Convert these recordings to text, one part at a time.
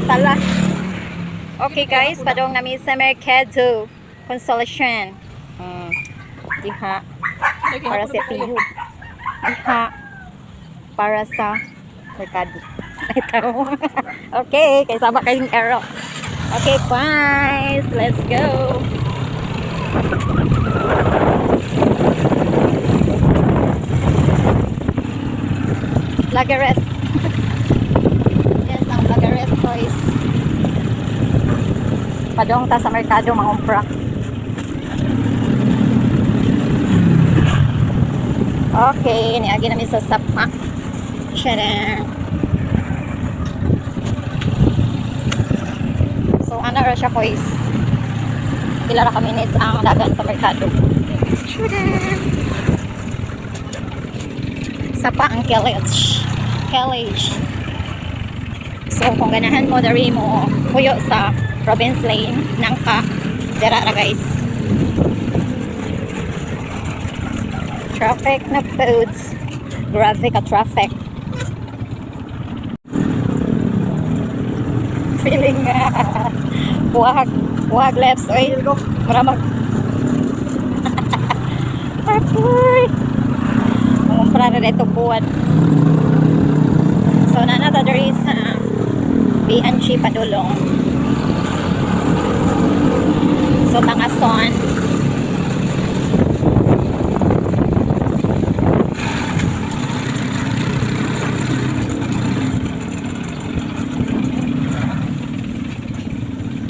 Tala. Okay guys, padong namin sa Mercado Consolacion. Diha para sa PU. Diha para sa Mercado. Okay, kay sabak kayong arrow. Okay, guys, let's go. Lagares. Yes, ang Lagares boys. Padong ta sa Mercado mangumpra. Okay, niagi namin sa sapa. Shara. So, ano ra siya boys? Pila ra ka minutes ang dagan sa Mercado. Shara. Sapa ang Kellage. So, kung ganahan mo, dari mo puyo sa Province Lane, nangka, dira ra guys. Traffic na foods. Grabe ka traffic. Feeling buhag left oil ko. Maramag. Apoy. Mumpra na dito buwan. So, nanata dari sa B&G Padulong. So, Tangason.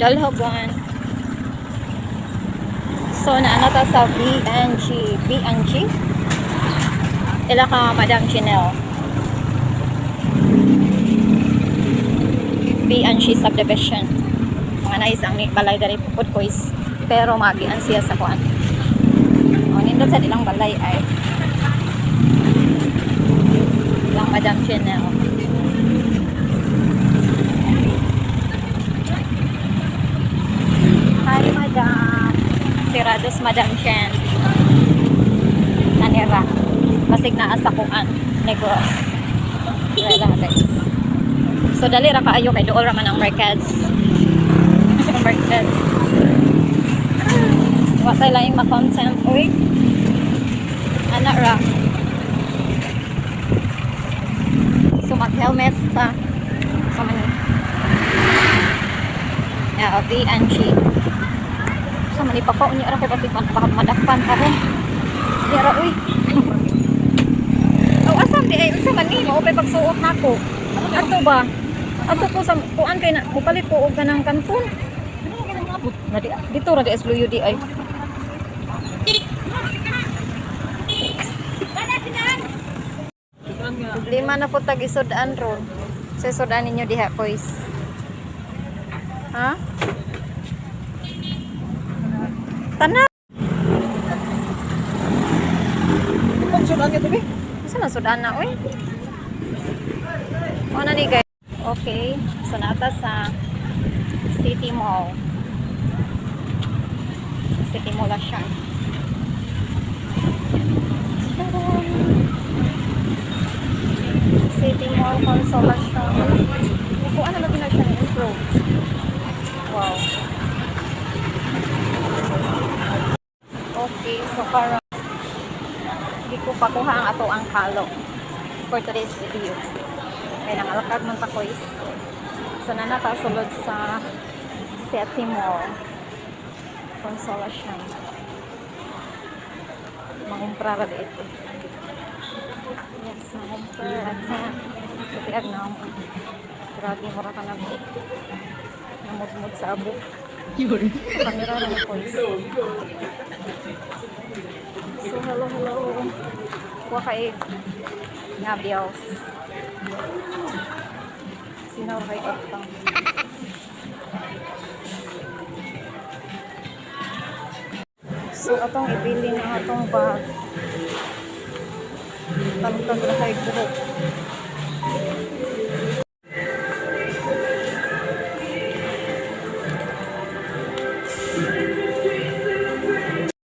Dalhogan. So, naanata sa B&G. Ila ka, Madam Chinel. B&G subdivision. Mga nais ang balay dari pupod ko is. Pero magian siya sa kuan. O, nindot sa ilang balay ay ilang Madam Chinel. Hi, Madam. Sirados, Madam Chen. Nanira. Basig na asa kuan. Negros. Wala, guys. So, dali ra kaayo kay dool raman ang Mercads. Mercads. Wasay laing ma-content. Uy. Anak ra. So, mag-helmets sa mani. Yeah, B&G. Sa mani pa po niya ra kay basig madakpan ka rin. Dira uy. Oh, asam di ay unsa man ni mo pay pagsuot nako. Ato ba? Ato ko sa kuan kay na mupalit ko og kanang kanton. Dito ra di SLU di ay. Lima na po tag-isodaan ron. So, isodaan ninyo diha, boys. Ha? Tana! Kung sudan ka tabi? Saan na sodaan na, uy? O na ni, guys. Okay. So, nata sa City Mall. City Mall na siya. City Mall Consolacion. Upuan na natin na siya ng intro. Wow. Okay, so para hindi ko pakuha ang ato ang kalo for today's video. Kaya nangalakad man ta kois. So nanata sulod sa City Mall Consolacion. Mangumpra ra dito. Yes, mangumpra sa kutiag na mo. Grabe mura ka na po. Namudmud sa abot. Yun. Kamera na na kois. So hello. Kuha kay Nabios. Sinaw kay Otang. So atong ibili na atong bag. Tangtang na kay buhok.